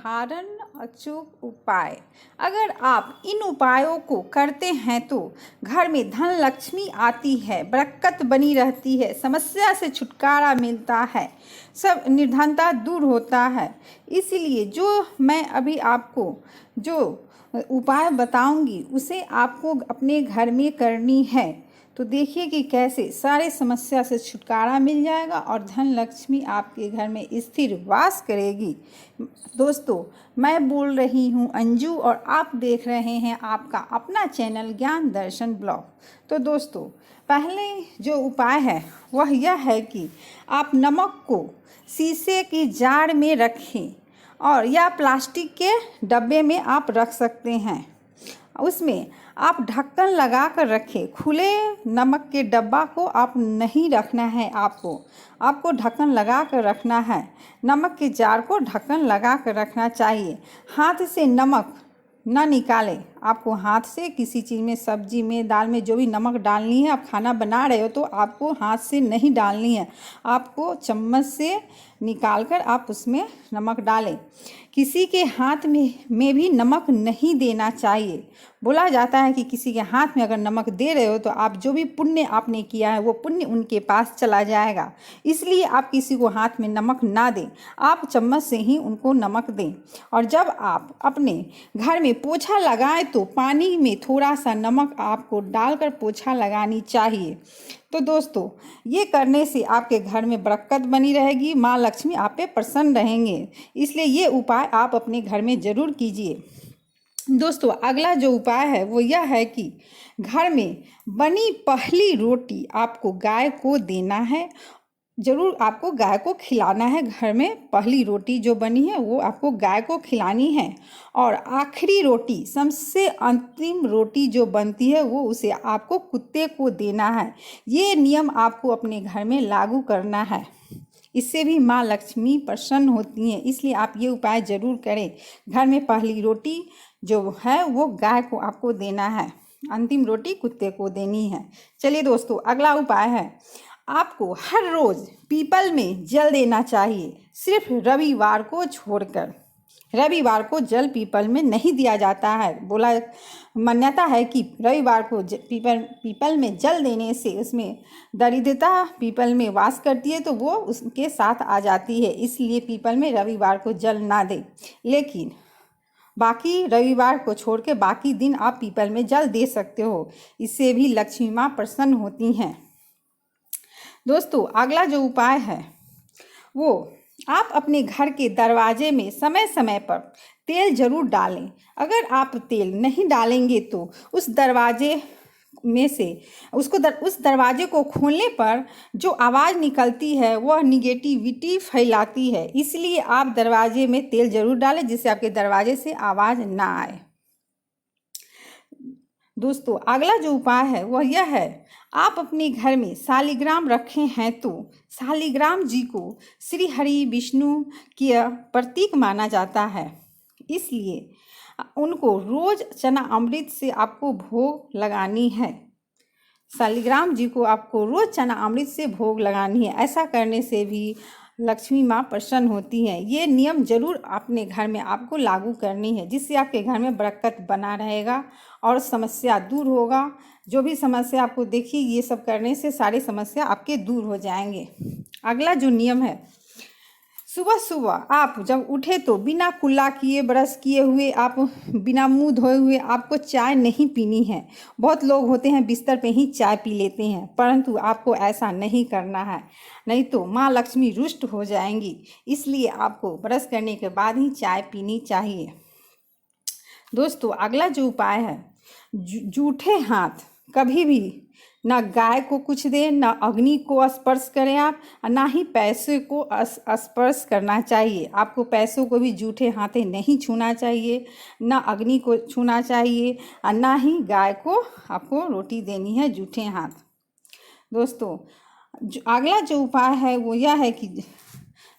साधारण अचूक उपाय। अगर आप इन उपायों को करते हैं तो घर में धन लक्ष्मी आती है, बरकत बनी रहती है, समस्या से छुटकारा मिलता है, सब निर्धनता दूर होता है। इसलिए जो मैं अभी आपको जो उपाय बताऊंगी उसे आपको अपने घर में करनी है। तो देखिए कि कैसे सारे समस्या से छुटकारा मिल जाएगा और धन लक्ष्मी आपके घर में स्थिर वास करेगी। दोस्तों, मैं बोल रही हूँ अंजू और आप देख रहे हैं आपका अपना चैनल ज्ञान दर्शन ब्लॉग। तो दोस्तों, पहले जो उपाय है वह यह है कि आप नमक को शीशे की जार में रखें और या प्लास्टिक के डब्बे में आप रख सकते हैं। उसमें आप ढक्कन लगा कर रखें। खुले नमक के डब्बा को आप नहीं रखना है, आपको ढक्कन लगा कर रखना है। नमक के जार को ढक्कन लगा कर रखना चाहिए। हाथ से नमक ना निकालें। आपको हाथ से किसी चीज़ में, सब्जी में, दाल में जो भी नमक डालनी है, आप खाना बना रहे हो तो आपको हाथ से नहीं डालनी है, आपको चम्मच से निकालकर आप उसमें नमक डालें। किसी के हाथ में भी नमक नहीं देना चाहिए। बोला जाता है कि किसी के हाथ में अगर नमक दे रहे हो तो आप जो भी पुण्य आपने किया है वो पुण्य उनके पास चला जाएगा। इसलिए आप किसी को हाथ में नमक ना दें, आप चम्मच से ही उनको नमक दें। और जब आप अपने घर में पोछा लगाएं तो पानी में थोड़ा सा नमक आपको डालकर पोछा लगानी चाहिए। तो दोस्तों, ये करने से आपके घर में बरकत बनी रहेगी, माँ लक्ष्मी आप पे प्रसन्न रहेंगे। इसलिए ये उपाय आप अपने घर में ज़रूर कीजिए। दोस्तों, अगला जो उपाय है वो यह है कि घर में बनी पहली रोटी आपको गाय को देना है। ज़रूर आपको गाय को खिलाना है। घर में पहली रोटी जो बनी है वो आपको गाय को खिलानी है। और आखिरी रोटी, सबसे अंतिम रोटी जो बनती है वो उसे आपको कुत्ते को देना है। ये नियम आपको अपने घर में लागू करना है। इससे भी माँ लक्ष्मी प्रसन्न होती हैं। इसलिए आप ये उपाय ज़रूर करें। घर में पहली रोटी जो है वो गाय को आपको देना है, अंतिम रोटी कुत्ते को देनी है। चलिए दोस्तों, अगला उपाय है, आपको हर रोज़ पीपल में जल देना चाहिए, सिर्फ रविवार को छोड़कर। रविवार को जल पीपल में नहीं दिया जाता है। मान्यता है कि रविवार को पीपल में जल देने से उसमें दरिद्रता पीपल में वास करती है तो वो उसके साथ आ जाती है। इसलिए पीपल में रविवार को जल ना दें। लेकिन बाकी रविवार को छोड़ के बाकी दिन आप पीपल में जल दे सकते हो। इससे भी लक्ष्मी माँ प्रसन्न होती हैं। दोस्तों, अगला जो उपाय है वो आप अपने घर के दरवाजे में समय समय पर तेल ज़रूर डालें। अगर आप तेल नहीं डालेंगे तो उस दरवाजे में से उस दरवाजे को खोलने पर जो आवाज़ निकलती है वह निगेटिविटी फैलाती है। इसलिए आप दरवाजे में तेल ज़रूर डालें जिससे आपके दरवाजे से आवाज़ ना आए। दोस्तों, अगला जो उपाय है वह यह है, आप अपने घर में शालिग्राम रखे हैं तो शालिग्राम जी को श्री हरि विष्णु की प्रतीक माना जाता है। इसलिए उनको रोज चना अमृत से आपको भोग लगानी है। शालिग्राम जी को आपको रोज चना अमृत से भोग लगानी है। ऐसा करने से भी लक्ष्मी माँ प्रसन्न होती हैं। ये नियम जरूर अपने घर में आपको लागू करनी है, जिससे आपके घर में बरकत बना रहेगा और समस्या दूर होगा। जो भी समस्या आपको देखिए, ये सब करने से सारी समस्या आपके दूर हो जाएंगे। अगला जो नियम है, सुबह सुबह आप जब उठे तो बिना कुल्ला किए, ब्रश किए हुए, आप बिना मुंह धोए हुए आपको चाय नहीं पीनी है। बहुत लोग होते हैं बिस्तर पे ही चाय पी लेते हैं, परंतु आपको ऐसा नहीं करना है, नहीं तो माँ लक्ष्मी रुष्ट हो जाएंगी। इसलिए आपको ब्रश करने के बाद ही चाय पीनी चाहिए। दोस्तों, अगला जो उपाय है, जूठे हाथ कभी भी ना गाय को कुछ दें, ना अग्नि को स्पर्श करें आप, ना ही पैसे को स्पर्श करना चाहिए। आपको पैसों को भी जूठे हाथे नहीं छूना चाहिए, ना अग्नि को छूना चाहिए और ना ही गाय को आपको रोटी देनी है जूठे हाथ। दोस्तों, अगला जो उपाय है वो यह है कि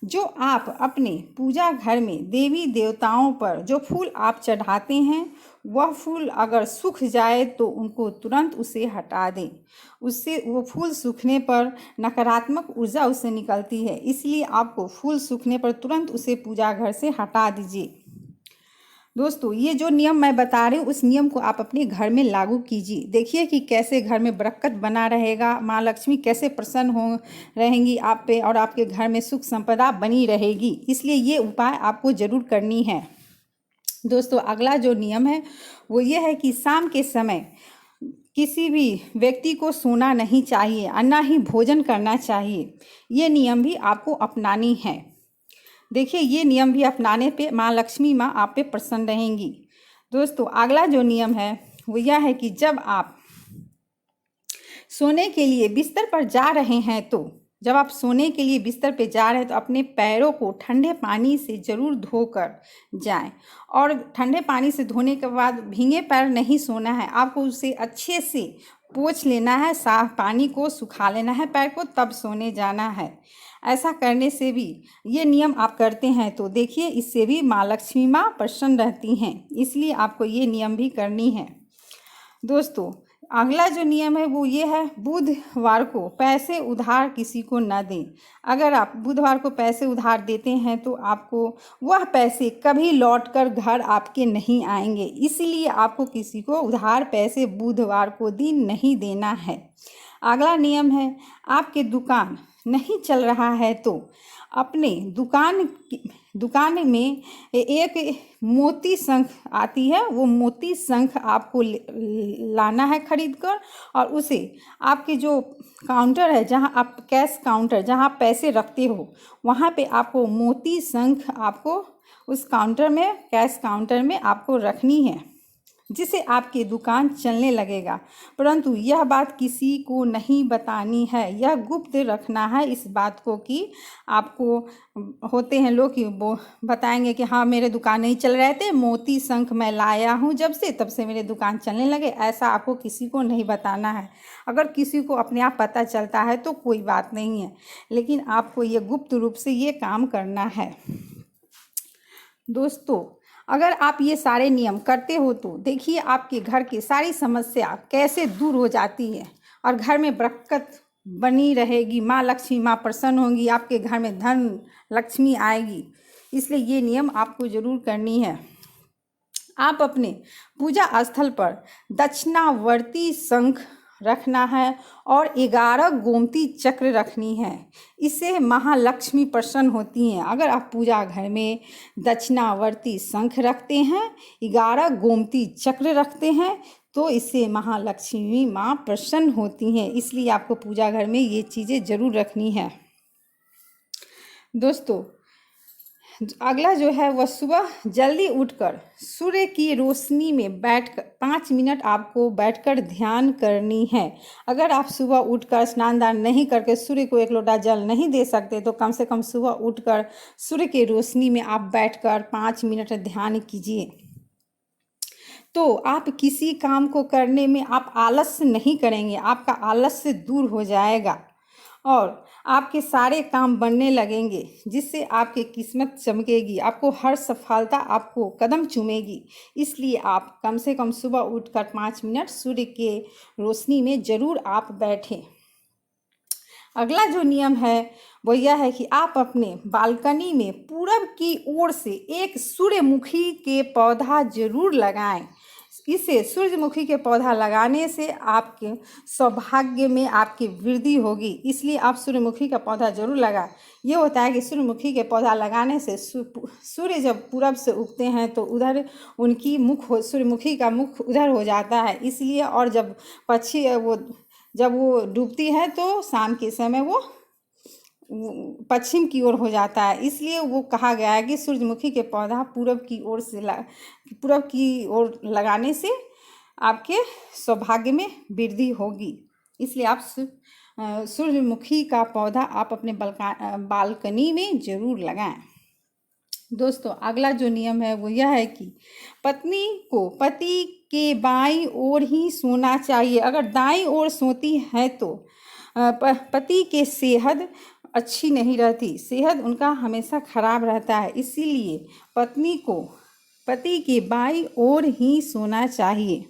जो आप अपने पूजा घर में देवी देवताओं पर जो फूल आप चढ़ाते हैं वह फूल अगर सूख जाए तो उनको तुरंत उसे हटा दें। उससे वो फूल सूखने पर नकारात्मक ऊर्जा उससे निकलती है। इसलिए आपको फूल सूखने पर तुरंत उसे पूजा घर से हटा दीजिए। दोस्तों ये जो नियम मैं बता रही हूँ उस नियम को आप अपने घर में लागू कीजिए। देखिए कि कैसे घर में बरकत बना रहेगा, माँ लक्ष्मी कैसे प्रसन्न हो रहेंगी आप पे और आपके घर में सुख संपदा बनी रहेगी। इसलिए ये उपाय आपको ज़रूर करनी है। दोस्तों अगला जो नियम है वो ये है कि शाम के समय किसी भी व्यक्ति को सोना नहीं चाहिए और ना ही भोजन करना चाहिए। ये नियम भी आपको अपनानी है। देखिए ये नियम भी अपनाने पे माँ लक्ष्मी माँ आप पे प्रसन्न रहेंगी। दोस्तों अगला जो नियम है वो यह है कि जब आप सोने के लिए बिस्तर पर जा रहे हैं तो जब आप सोने के लिए बिस्तर पे जा रहे हैं तो अपने पैरों को ठंडे पानी से ज़रूर धोकर जाएं। और ठंडे पानी से धोने के बाद भीगे पैर नहीं सोना है, आपको उसे अच्छे से पोंछ लेना है, साफ पानी को सुखा लेना है पैर को, तब सोने जाना है। ऐसा करने से भी ये नियम आप करते हैं तो देखिए इससे भी माँ लक्ष्मी माँ प्रसन्न रहती हैं। इसलिए आपको ये नियम भी करनी है। दोस्तों अगला जो नियम है वो ये है, बुधवार को पैसे उधार किसी को न दें। अगर आप बुधवार को पैसे उधार देते हैं तो आपको वह पैसे कभी लौटकर घर आपके नहीं आएंगे। इसीलिए आपको किसी को उधार पैसे बुधवार को दिन नहीं देना है। अगला नियम है, आपके दुकान नहीं चल रहा है तो अपने दुकान में एक मोती शंख आती है, वो मोती शंख आपको लाना है खरीद कर, और उसे आपके जो काउंटर है जहां आप कैश काउंटर जहां आप पैसे रखते हो वहां पे आपको मोती शंख आपको उस काउंटर में कैश काउंटर में आपको रखनी है, जिससे आपकी दुकान चलने लगेगा। परंतु यह बात किसी को नहीं बतानी है, यह गुप्त रखना है इस बात को कि आपको होते हैं लोग कि वो बताएंगे कि हाँ मेरे दुकान नहीं चल रहे थे, मोती शंख मैं लाया हूँ जब से तब से मेरे दुकान चलने लगे। ऐसा आपको किसी को नहीं बताना है। अगर किसी को अपने आप पता चलता है तो कोई बात नहीं है, लेकिन आपको ये गुप्त रूप से ये काम करना है। दोस्तों अगर आप ये सारे नियम करते हो तो देखिए आपके घर की सारी समस्या कैसे दूर हो जाती है और घर में बरकत बनी रहेगी। माँ लक्ष्मी माँ प्रसन्न होंगी, आपके घर में धन लक्ष्मी आएगी। इसलिए ये नियम आपको ज़रूर करनी है। आप अपने पूजा स्थल पर दक्षिणावर्ती शंख रखना है और 11 गोमती चक्र रखनी है। इससे महालक्ष्मी प्रसन्न होती हैं। अगर आप पूजा घर में दक्षिणावर्ती शंख रखते हैं, 11 गोमती चक्र रखते हैं तो इससे महालक्ष्मी माँ प्रसन्न होती हैं। इसलिए आपको पूजा घर में ये चीज़ें ज़रूर रखनी है। दोस्तों अगला जो है वह सुबह जल्दी उठकर सूर्य की रोशनी में बैठकर 5 मिनट आपको बैठकर ध्यान करनी है। अगर आप सुबह उठकर स्नान दान नहीं करके सूर्य को एक लोटा जल नहीं दे सकते तो कम से कम सुबह उठकर सूर्य की रोशनी में आप बैठकर 5 मिनट ध्यान कीजिए। तो आप किसी काम को करने में आप आलस्य नहीं करेंगे, आपका आलस्य दूर हो जाएगा और आपके सारे काम बनने लगेंगे, जिससे आपकी किस्मत चमकेगी, आपको हर सफलता आपको कदम चूमेगी। इसलिए आप कम से कम सुबह उठकर 5 मिनट सूर्य के रोशनी में ज़रूर आप बैठें। अगला जो नियम है वो यह है कि आप अपने बालकनी में पूरब की ओर से एक सूर्यमुखी के पौधा ज़रूर लगाएं। इससे सूर्यमुखी के पौधा लगाने से आपके सौभाग्य में आपकी वृद्धि होगी। इसलिए आप सूर्यमुखी का पौधा जरूर लगाएं। ये होता है कि सूर्यमुखी के पौधा लगाने से सूर्य जब पूरब से उगते हैं तो उधर उनकी सूर्यमुखी का मुख उधर हो जाता है। इसलिए और जब वो डूबती है तो शाम के समय वो पश्चिम की ओर हो जाता है। इसलिए वो कहा गया है कि सूर्यमुखी के पौधा पूरब की ओर लगाने से आपके सौभाग्य में वृद्धि होगी। इसलिए आप सूर्यमुखी का पौधा आप अपने बालकनी में ज़रूर लगाएं। दोस्तों अगला जो नियम है वो यह है कि पत्नी को पति के बाईं ओर ही सोना चाहिए। अगर दाईं ओर सोती है तो पति के सेहत अच्छी नहीं रहती, सेहत उनका हमेशा खराब रहता है। इसीलिए पत्नी को पति के बाईं ओर ही सोना चाहिए।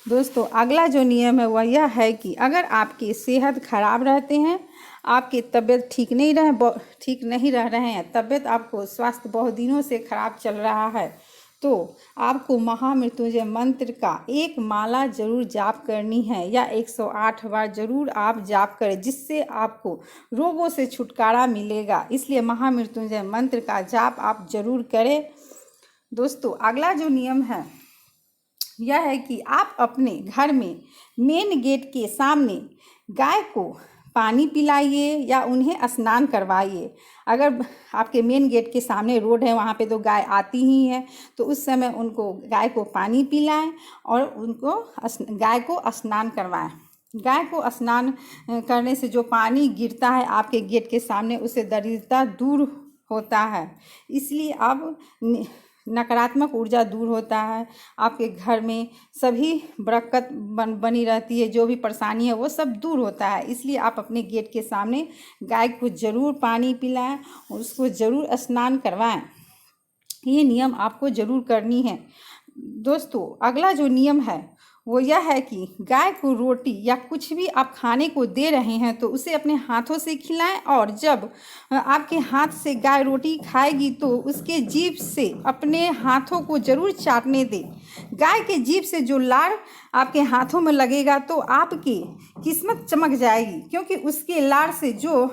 दोस्तों अगला जो नियम है वह यह है कि अगर आपकी सेहत खराब रहते हैं, आपकी तबीयत ठीक नहीं रह रहे हैं, तबीयत आपको स्वास्थ्य बहुत दिनों से खराब चल रहा है, तो आपको महामृत्युंजय मंत्र का एक माला जरूर जाप करनी है या 108 बार जरूर आप जाप करें, जिससे आपको रोगों से छुटकारा मिलेगा। इसलिए महामृत्युंजय मंत्र का जाप आप जरूर करें। दोस्तों, अगला जो नियम है यह है कि आप अपने घर में मेन गेट के सामने गाय को पानी पिलाइए या उन्हें स्नान करवाइए। अगर आपके मेन गेट के सामने रोड है, वहाँ पे तो गाय आती ही है, तो उस समय उनको गाय को पानी पिलाएं और उनको गाय को स्नान करवाएं। गाय को स्नान करने से जो पानी गिरता है आपके गेट के सामने, उससे दरिद्रता दूर होता है। इसलिए अब नकारात्मक ऊर्जा दूर होता है, आपके घर में सभी बरकत बनी रहती है, जो भी परेशानी है वो सब दूर होता है। इसलिए आप अपने गेट के सामने गाय को ज़रूर पानी पिलाएं, उसको ज़रूर स्नान करवाएं। ये नियम आपको ज़रूर करनी है। दोस्तों, अगला जो नियम है वो यह है कि गाय को रोटी या कुछ भी आप खाने को दे रहे हैं तो उसे अपने हाथों से खिलाएं, और जब आपके हाथ से गाय रोटी खाएगी तो उसके जीभ से अपने हाथों को ज़रूर चाटने दें। गाय के जीभ से जो लार आपके हाथों में लगेगा तो आपकी किस्मत चमक जाएगी, क्योंकि उसके लार से जो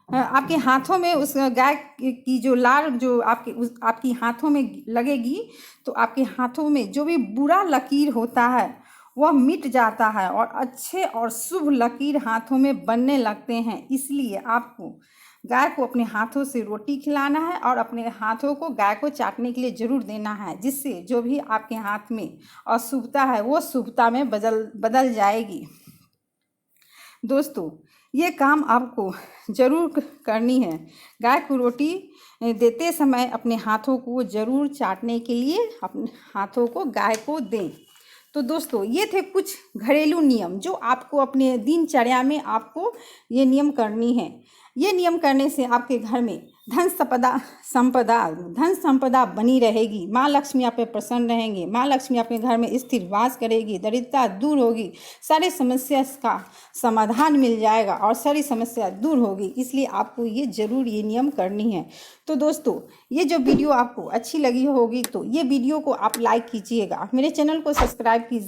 आपके हाथों में उस गाय की जो लार जो आपकी हाथों में लगेगी तो आपके हाथों में जो भी बुरा लकीर होता है वह मिट जाता है और अच्छे और शुभ लकीर हाथों में बनने लगते हैं। इसलिए आपको गाय को अपने हाथों से रोटी खिलाना है और अपने हाथों को गाय को चाटने के लिए ज़रूर देना है, जिससे जो भी आपके हाथ में अशुभता है वो शुभता में बदल जाएगी। दोस्तों, ये काम आपको ज़रूर करनी है। गाय को रोटी देते समय अपने हाथों को ज़रूर चाटने के लिए अपने हाथों को गाय को दें। तो दोस्तों, ये थे कुछ घरेलू नियम जो आपको अपने दिनचर्या में आपको ये नियम करनी है। ये नियम करने से आपके घर में धन संपदा बनी रहेगी। माँ लक्ष्मी आप पे प्रसन्न रहेंगे। माँ लक्ष्मी आपके घर में स्थिर वास करेगी। दरिद्रता दूर होगी। सारी समस्या का समाधान मिल जाएगा और सारी समस्या दूर होगी। इसलिए आपको ये ज़रूर ये नियम करनी है। तो दोस्तों, ये जो वीडियो आपको अच्छी लगी होगी तो ये वीडियो को आप लाइक कीजिएगा, मेरे चैनल को सब्सक्राइब कीजिए।